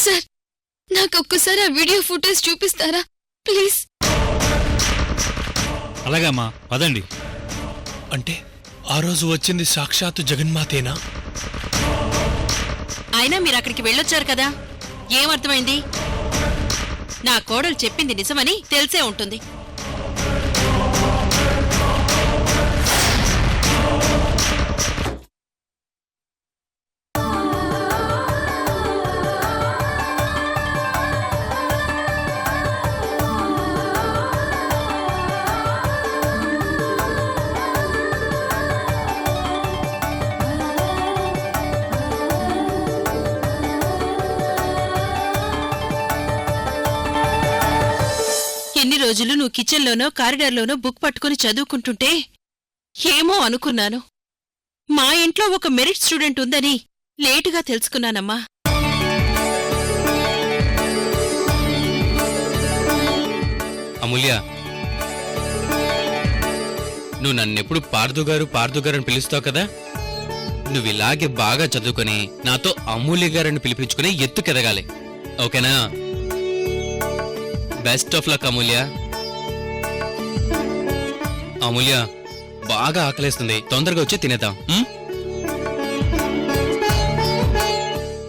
Sir, నాకొక్కసారి ఆ video footage చూపిస్తారా please? అలాగమ్మా, పదండి. అంటే ఆ రోజు వచ్చింది సాక్షాత్తు జగన్మాతేనా? అయినా మీరు అక్కడికి వెళ్ళొచ్చారు కదా, ఏమర్థమైంది? నా కోడలు చెప్పింది నిజమని తెలిసే ఉంటుంది. ఎన్ని రోజులు నువ్వు కిచెన్లోనో కారిడార్లోనో బుక్ పట్టుకుని చదువుకుంటుంటే ఏమో అనుకున్నాను. మా ఇంట్లో ఒక మెరిట్ స్టూడెంట్ ఉందని లేటుగా తెలుసుకున్నానమ్మా. అమూల్య, నువ్వు నన్నెప్పుడు పార్దుగారు అని పిలుస్తావు కదా, నువ్విలాగే బాగా చదువుకొని నాతో అమూల్య గారని పిలిపించుకుని ఎత్తుకెదగాలి, ఓకేనా? బెస్ట్ ఆఫ్ లక్ అమూల్య. అమూల్య, బాగా ఆకలేస్తుంది, తొందరగా వచ్చి తినేద్దాం.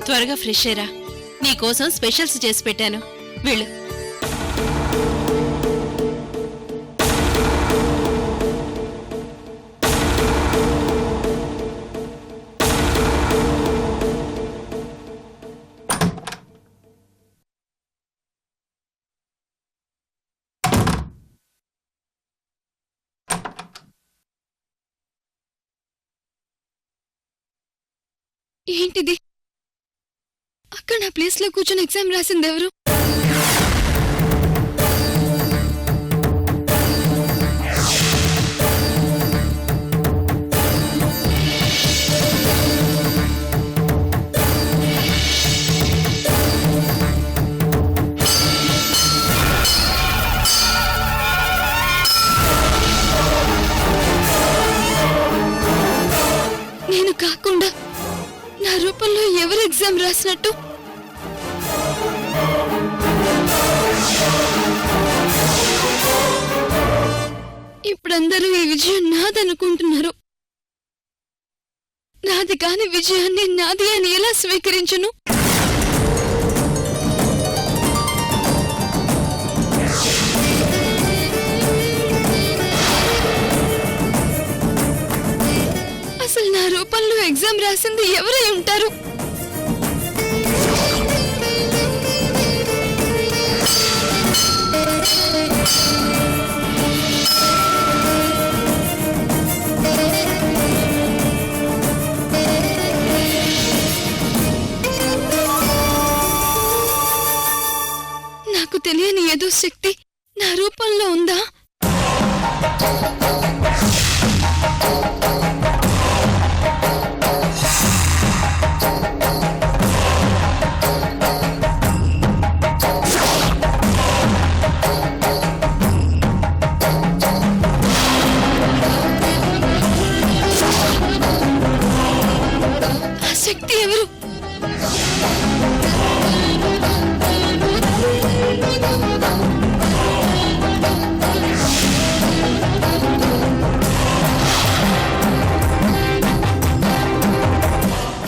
త్వరగా ఫ్రెష్ అయ్యరా, నీకోసం స్పెషల్స్ చేసి పెట్టాను, వెళ్ళు. ఏంటిది? అక్కడ నా ప్లేస్ లో కూర్చొని ఎగ్జామ్ రాసింది ఎవరు? నేను కాకుండా నా రూపంలో ఎవరు ఎగ్జామ్ రాసినట్టు? ఇప్పుడందరూ ఈ విజయం నాదనుకుంటున్నారు. నాది కాని విజయాన్ని నాది అని ఎలా స్వీకరించను? అసలు నా రూపంలో ఎగ్జామ్ రాసింది ఎవరై ఉంటారు? నాకు తెలియని ఏదో శక్తి నా రూపంలో ఉందా? ఆ శక్తి ఎవరు?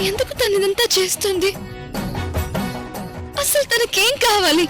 ఎందుకు తనదంతా చేస్తుంది? అసలు తనకేం కావాలి?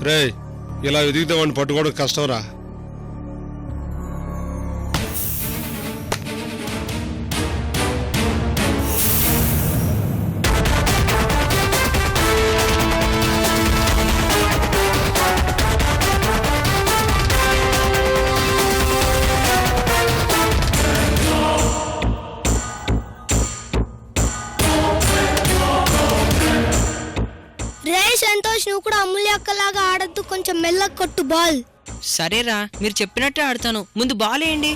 రే, ఇలా ఎదిగితే వాడిని పట్టుకోవడం కష్టంరా. నువ్వు కూడా అమూల్య అక్కలాగా ఆడద్దు, కొంచెం మెల్లగా కొట్టు బాల్. సరేరా, మీరు చెప్పినట్టే ఆడతాను. ముందు బాల్ వేయండి.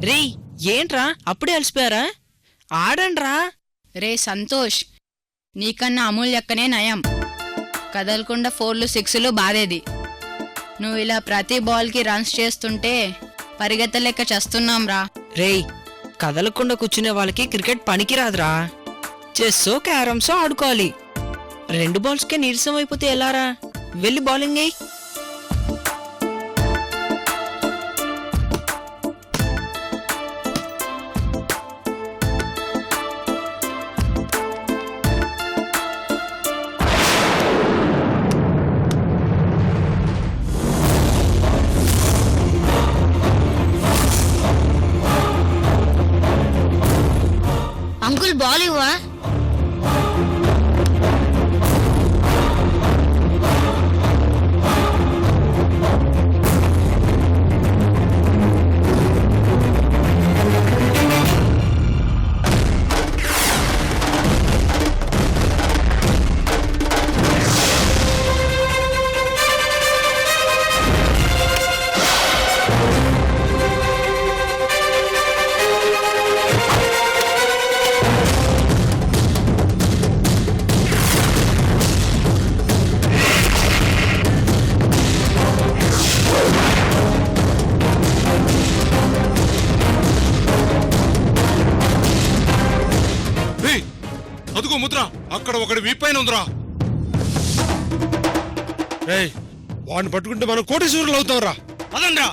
రేయ్, ఏంట్రా అప్పుడే అలసిపోయారా? ఆడండ్రా. రే సంతోష్, నీకన్నా అమూల్యక్కనే నయం. కదలకుండా 4లు 6లు బాధేది. నువ్వు ఇలా ప్రతి బాల్కి రన్స్ చేస్తుంటే పరిగెత్తలేక చస్తున్నాంరా. రేయ్, కదలకుండా కూర్చునే వాళ్ళకి క్రికెట్ పనికిరాదురా. చెస్సో క్యారమ్సో ఆడుకోవాలి. 2 బాల్స్కే నీరసం అయిపోతే ఎలారా? వెళ్ళి బౌలింగ్ అయ్యి. అంకుల్ బాల్ ఇవ్వా? అదుగో ముద్ర, అక్కడ ఒకటి వీపైన ఉందిరా. ఏయ్, వాడిని పట్టుకుంటే మనం కోటీశ్వరులు అవుతాం రా. అదండ్రా.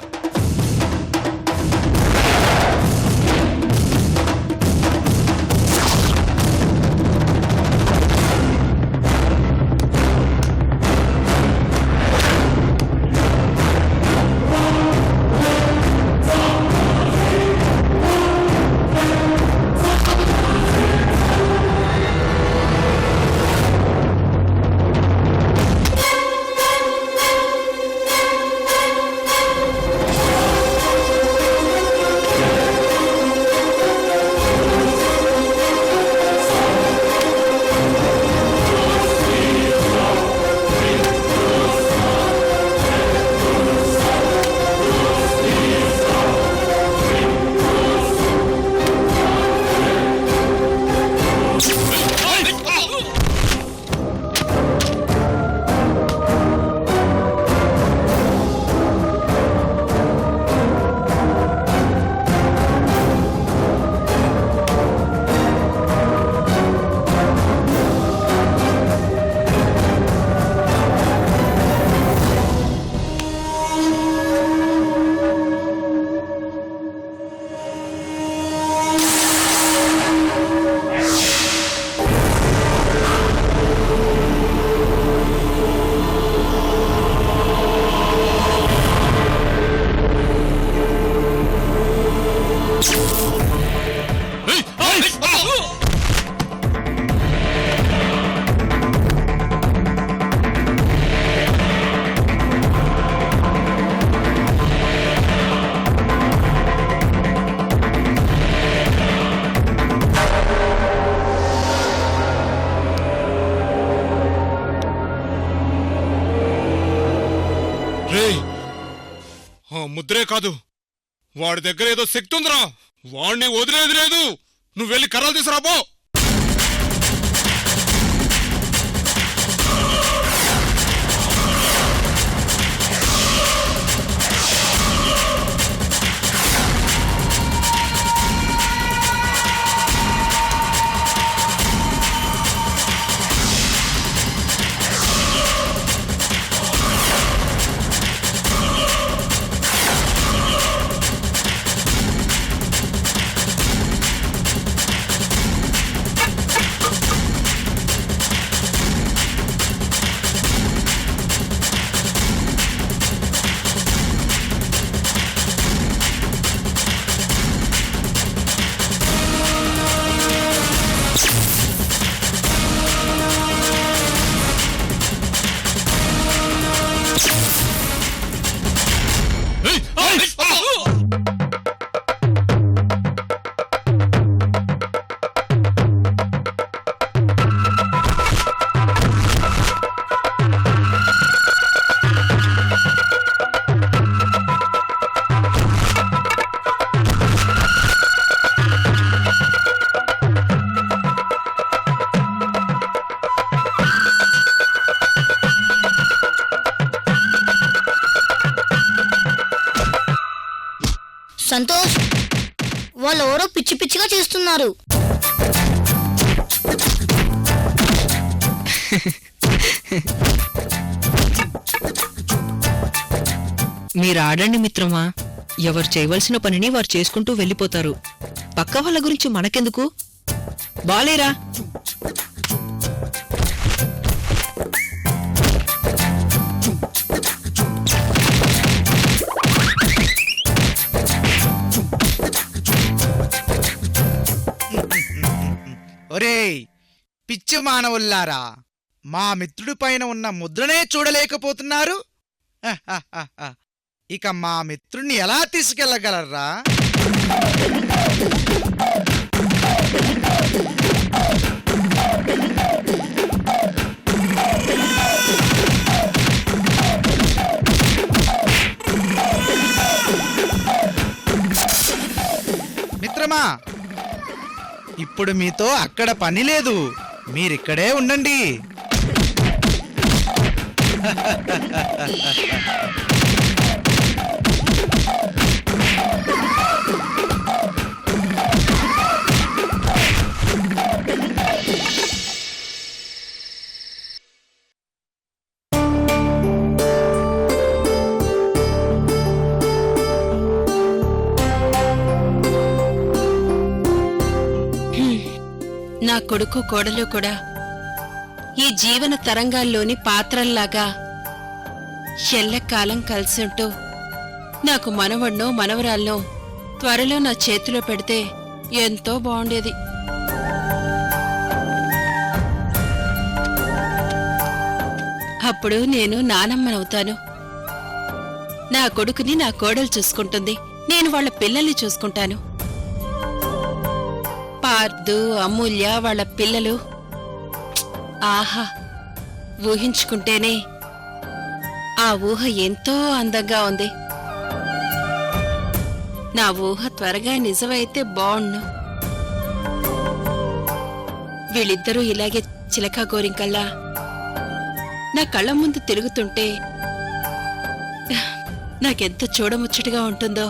ముద్రే కాదు, వాడి దగ్గర ఏదో శక్తి ఉందిరా. వాడిని వదిలేది లేదు. నువ్వు వెళ్ళి కర్రలు తీసుకురాబో. మంచిగా చేస్తున్నారు. మీరు ఆడండి మిత్రమా. ఎవరు చేయవలసిన పనిని వారు చేసుకుంటూ వెళ్ళిపోతారు. పక్క వాళ్ళ గురించి మనకెందుకు? బాలేరా. ఒరేయ్ పిచ్చి మానవుల్లారా, మా మిత్రుడి పైన ఉన్న ముద్రనే చూడలేకపోతున్నారు. ఇక మా మిత్రుణ్ణి ఎలా తీసుకెళ్లగలరా? మిత్రమా, ఇప్పుడు మీతో అక్కడ పని లేదు, మీరిక్కడే ఉండండి. నా కొడుకు కోడలు కూడా ఈ జీవన తరంగాల్లోని పాత్రల్లాగా ఎల్లకాలం కలిసుంటూ నాకు మనవణ్ణో మనవరాల్లో త్వరలో నా చేతిలో పెడితే ఎంతో బాగుండేది. అప్పుడు నేను నానమ్మనవుతాను. నా కొడుకుని నా కోడలు చూసుకుంటుంది, నేను వాళ్ళ పిల్లల్ని చూసుకుంటాను. పార్దు, అమూల్య వాళ్ళ పిల్లలు, ఆహా, ఊహించుకుంటేనే ఆ ఊహ ఎంతో అందంగా ఉంది. నా ఊహ త్వరగా నిజమైతే బావుణ్ణు. వీళ్ళిద్దరూ ఇలాగే చిలకా గోరింకల్లా నా కళ్ళ ముందు తిరుగుతుంటే నాకెంత చూడముచ్చటగా ఉంటుందో.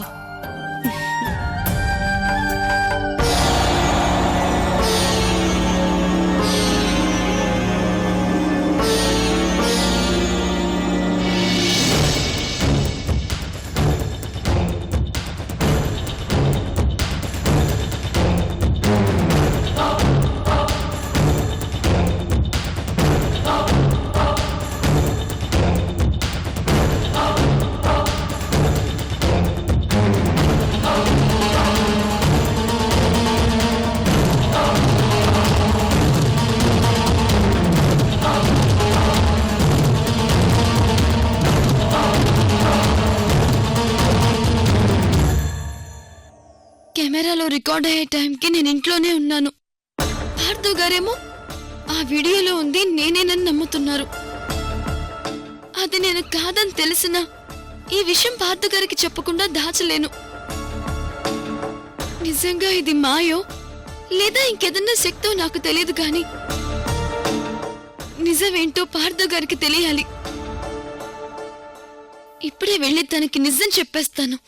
కెమెరాలో రికార్డ్ అయ్యే టైంకి నేను ఇంట్లోనే ఉన్నాను. భార్గవ్ గారేమో ఆ వీడియోలో ఉంది నేనేనని నమ్ముతున్నారు. అది నేను కాదని తెలిసినా ఈ విషయం భార్గవ్ గారికి చెప్పకుండా దాచలేను. నిజంగా ఇది మాయో లేదా ఇంకేదన్నా శక్తో నాకు తెలియదు, గాని నిజమేంటో భార్గవ్ గారికి తెలియాలి. ఇప్పుడే వెళ్ళి తనకి నిజం చెప్పేస్తాను.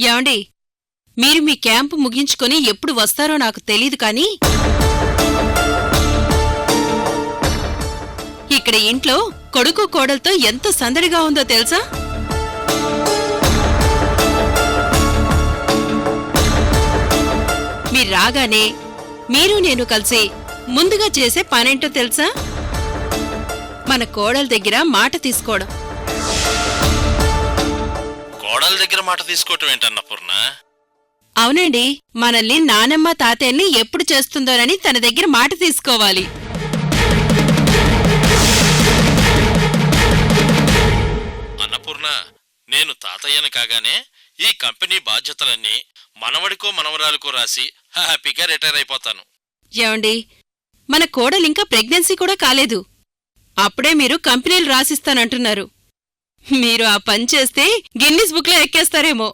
ఏమండి, మీరు మీ క్యాంపు ముగించుకొని ఎప్పుడు వస్తారో నాకు తెలీదు, కానీ ఇక్కడ ఇంట్లో కొడుకు కోడలతో ఎంత సందడిగా ఉందో తెలుసా? మీరు రాగానే మీరు నేను కలిసి ముందుగా చేసే పనేంటో తెలుసా? మన కోడల దగ్గర మాట తీసుకోవడం. కోడల దగ్గర మాట తీసుకోవటం ఏంటన్నపూర్ణ? అవునండి, మనల్ని నానమ్మ తాతయ్యల్ని ఎప్పుడు చేస్తుందోనని తన దగ్గర మాట తీసుకోవాలి. అన్నపూర్ణ, నేను తాతయ్యను కాగానే ఈ కంపెనీ బాధ్యతలన్నీ మనవడికో మనవరాలకో రాసి హ్యాపీగా రిటైర్ అయిపోతాను. ఏమండి, మన కోడలింకా ప్రెగ్నెన్సీ కూడా కాలేదు, అప్పుడే మీరు కంపెనీలు రాసిస్తానంటున్నారు. మీరు ఆ పని చేస్తే గిన్నిస్ బుక్ లో ఎక్కేస్తారేమో.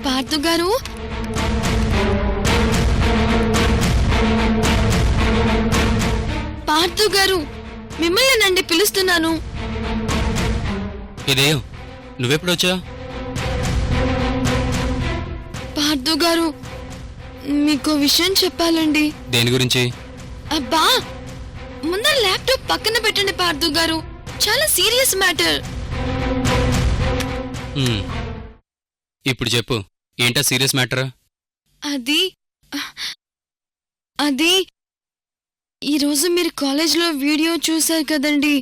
పార్థు గారు, పార్థు గారు, మిమ్మల్ని నండి పిలుస్తున్నాను. ఇదేం నువ్వెప్పుడొచ్చావు? పార్థు గారు, మీకు విషయం చెప్పాలండి. దేని గురించి? అబ్బా, ముందర ల్యాప్టాప్ పక్కన పెట్టండి పార్థు గారు, చాలా సీరియస్ మ్యాటర్. హ్మ్. ఇప్పుడు చెప్పు, ఏంటా సీరియస్ మ్యాటర్? అది ఈరోజు మీరు కాలేజ్లో వీడియో చూశారు కదండి,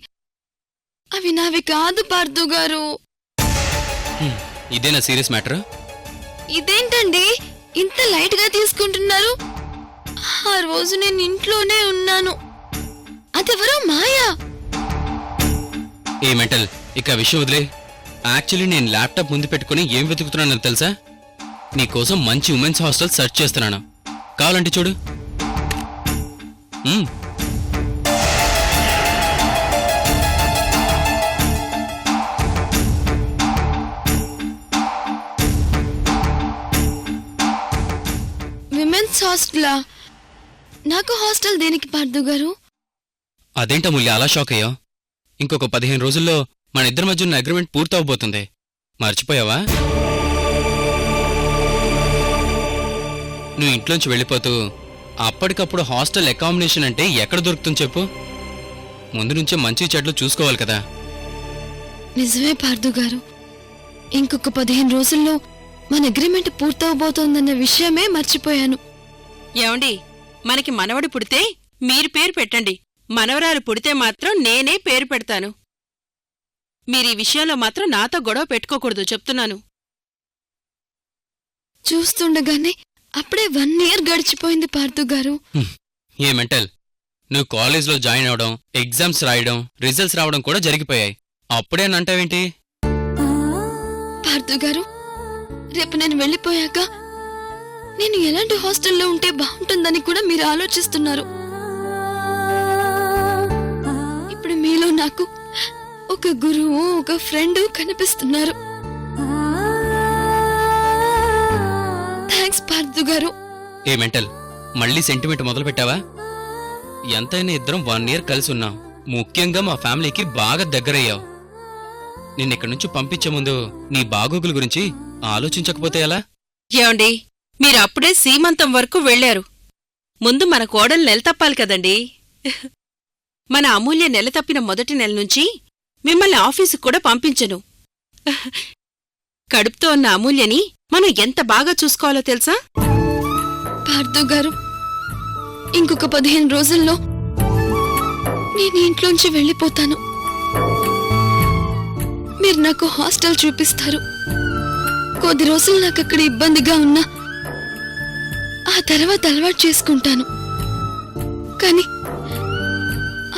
అవి నావి కాదు పార్థు గారు. ఇదేనా సీరియస్ మ్యాటర్? ఇదేంటండి ఇంత లైట్ గా తీసుకుంటున్నారు? ఆ రోజు నేను ఇంట్లోనే ఉన్నాను, అదెవరో మాయా. ఏ మెంటల్, ఇక ఆ విషయం వదిలే. యాక్చువల్లీ నేను ల్యాప్టాప్ ముందు పెట్టుకుని ఏం వెతుకుతున్నానో తెలుసా? నీకోసం మంచి ఉమెన్స్ హాస్టల్ సెర్చ్ చేస్తున్నాను. కావాలంటే చూడు. విమెన్స్ హాస్టలా? నాకు హాస్టల్ దేనికి పార్థు గారు? అదేంటమూల్య అలా షాక్ అయ్యా? ఇంకొక 15 రోజుల్లో మన ఇద్దరి మధ్య ఉన్న అగ్రిమెంట్ పూర్తవబోతుంది. మర్చిపోయావా? నువ్వు ఇంట్లోంచి వెళ్ళిపోతూ అప్పటికప్పుడు హాస్టల్ అకామిడేషన్ అంటే ఎక్కడ దొరుకుతుంది చెప్పు? ముందు నుంచే మంచి చెడ్లు చూసుకోవాలి కదా. నిజమే పార్థు గారు, ఇంకొక 15 రోజుల్లో మన అగ్రిమెంట్ పూర్తవబోతోందన్న విషయమే మర్చిపోయాను. ఏమండి, మనకి మనవడు పుడితే మీరు పేరు పెట్టండి, మనవరాలు పుడితే మాత్రం నేనే పేరు పెడతాను. మీరీ విషయంలో మాత్రం నాతో గొడవ పెట్టుకోకూడదు చెప్తున్నాను. చూస్తుండగానే అప్పుడే 1 year గడిచిపోయింది పార్థు గారు. ఏ మెంటల్, నువ్వు కాలేజ్లో జాయిన్ అవడం, ఎగ్జామ్స్ రాయడం, రిజల్ట్స్ రావడం కూడా జరిగిపోయాయి. అప్పుడే అంటావేంటి? పార్థు గారు, రేపు నేను వెళ్ళిపోయాక నేను ఎలాంటి హాస్టల్లో ఉంటే బాగుంటుందని కూడా మీరు ఆలోచిస్తున్నారు. ఇప్పుడు మీలో నాకు ఒక గురువు, ఒక ఫ్రెండ్ కనిపిస్తున్నారు. థ్యాంక్స్ పార్థు గారు. ఏ మెంటల్, మళ్ళీ సెంటిమెంట్ మొదలు పెట్టావా? ఎంతైనా ఇద్దరం 1 year కలిసి ఉన్నాం. ముఖ్యంగా మా ఫ్యామిలీకి బాగా దగ్గరయ్యావు. నిన్నిక్కడి నుంచి పంపించే ముందు నీ బాగోగుల గురించి ఆలోచించకపోతే ఎలా? ఏమండి, మీరు అప్పుడే సీమంతం వరకు వెళ్లారు. ముందు మన కోడలు నెల తప్పాలి కదండి. మన అమూల్య నెల తప్పిన మొదటి నెల నుంచి మిమ్మల్ని ఆఫీసుకు కూడా పంపించను. కడుపుతో ఉన్న అమూల్యని మనం ఎంత బాగా చూసుకోవాలో తెలుసా? పార్థు గారు, ఇంకొక 15 రోజుల్లో నేను ఇంట్లోంచి వెళ్ళిపోతాను. మీరు నాకు హాస్టల్ చూపిస్తారు. కొద్ది రోజులు నాకు అక్కడ ఇబ్బందిగా ఉన్నా ఆ తర్వాత అలవాటు చేసుకుంటాను. కానీ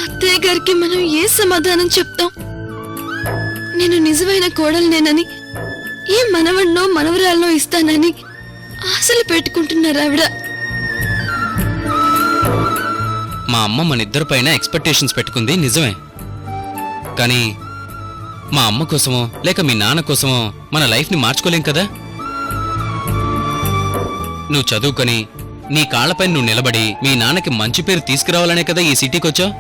అత్తయ్య గారికి మనం ఏ సమాధానం చెప్తాం? నేను నిజమైన కోడలునేనని, ఏ మనవన్నో మనవరాల్లో ఇస్తానని ఆశలు పెట్టుకుంటున్నారు ఆవిడ. మా అమ్మ మనిద్దరిపైన ఎక్స్పెక్టేషన్స్ పెట్టుకుంది నిజమే. కానీ మా అమ్మ కోసమో లేక మీ నాన్న కోసమో మన లైఫ్ని మార్చుకోలేం కదా. నువ్వు చదువుకొని నీ కాళ్లపైన నువ్వు నిలబడి మీ నాన్నకి మంచి పేరు తీసుకురావాలనే కదా ఈ సిటీకొచ్చావు.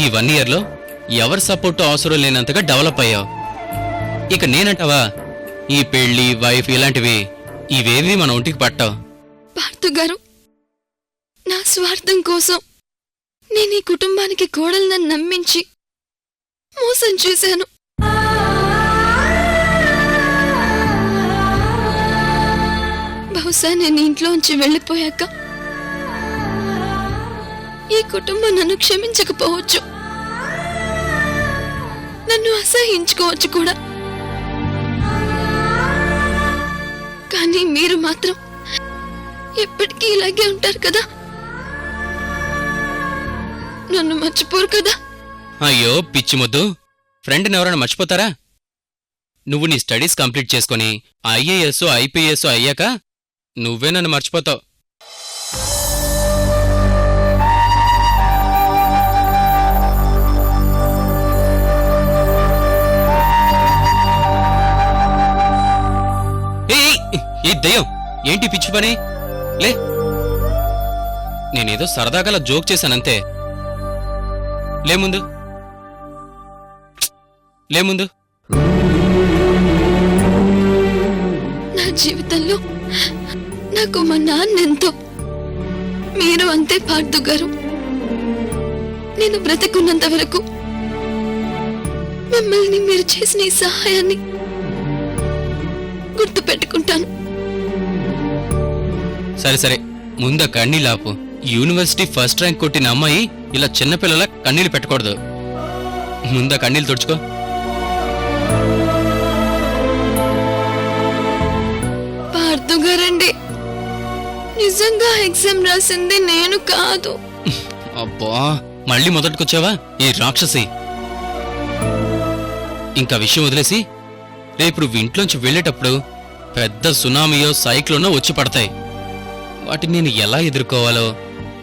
ఈ 1 yearలో ఎవరి సపోర్టు అవసరం లేనంతగా డెవలప్ అయ్యావు. ఇక నేనంటావా, ఈ పెళ్లి, వైఫ్ ఇలాంటివి ఇవేవి మన ఒంటికి పట్టావు. పార్థు గారు, నా స్వార్థం కోసం నేను ఈ కుటుంబానికి కోడలను నమ్మించి మోసం చేశాను. బహుశా నేను ఇంట్లోంచి వెళ్ళిపోయాక ఈ కుటుంబం నన్ను క్షమించకపోవచ్చు, నన్ను అసహించుకోవచ్చు కూడా. కానీ మీరు మాత్రం ఎప్పటికీ ఇలాగే ఉంటారు కదా, నన్ను మర్చిపోరు కదా. అయ్యో పిచ్చి మొద్దు, ఫ్రెండ్ని ఎవరైనా మర్చిపోతారా? నువ్వు నీ స్టడీస్ కంప్లీట్ చేసుకుని ఐఏఎస్ ఐపీఎస్ అయ్యాక నువ్వే నన్ను మర్చిపోతావు. ఏ దయ్యం, ఏంటి పిచ్చి పని? లే, నేనేదో సరదాగా జోక్ చేశానంతే. లే ముందు. నా జీవితంలో నాకు మా నాన్న ఎంతో, మీరు అంతే పార్థు గారు. నేను బ్రతికున్నంత వరకు మిమ్మల్ని మీరు చేసిన ఈ సహాయాన్ని గుర్తు పెట్టుకుంటాను. సరే ముందు కన్నీళ్ళాపు. యూనివర్సిటీ ఫస్ట్ ర్యాంక్ కొట్టిన అమ్మాయి ఇలా చిన్నపిల్లల కన్నీళ్ళు పెట్టకూడదు. ముందు కన్నీళ్ళు తుడుచుకో. పార్థు గారండి, నిజంగా ఎగ్జామ్ రాసింది నేను కాదు. అబ్బా, మళ్ళీ మొదటికొచ్చావా ఈ రాక్షసి? ఇంకా విషయం వదిలేసి, రేపు నువ్వు ఇంట్లోంచి వెళ్ళేటప్పుడు పెద్ద సునామీయో సైక్లోనో వచ్చి పడతాయి. వాటిని నేను ఎలా ఎదుర్కోవాలో,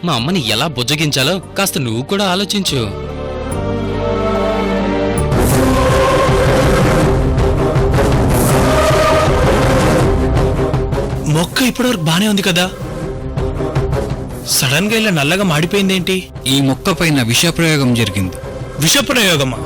మా అమ్మని ఎలా బుజ్జగించాలో కాస్త నువ్వు కూడా ఆలోచించు. మొక్క ఇప్పటివరకు బానే ఉంది కదా, సడన్ గా ఇలా నల్లగా మాడిపోయిందేంటి? ఈ మొక్క పైన విషప్రయోగం జరిగింది. విషప్రయోగమా?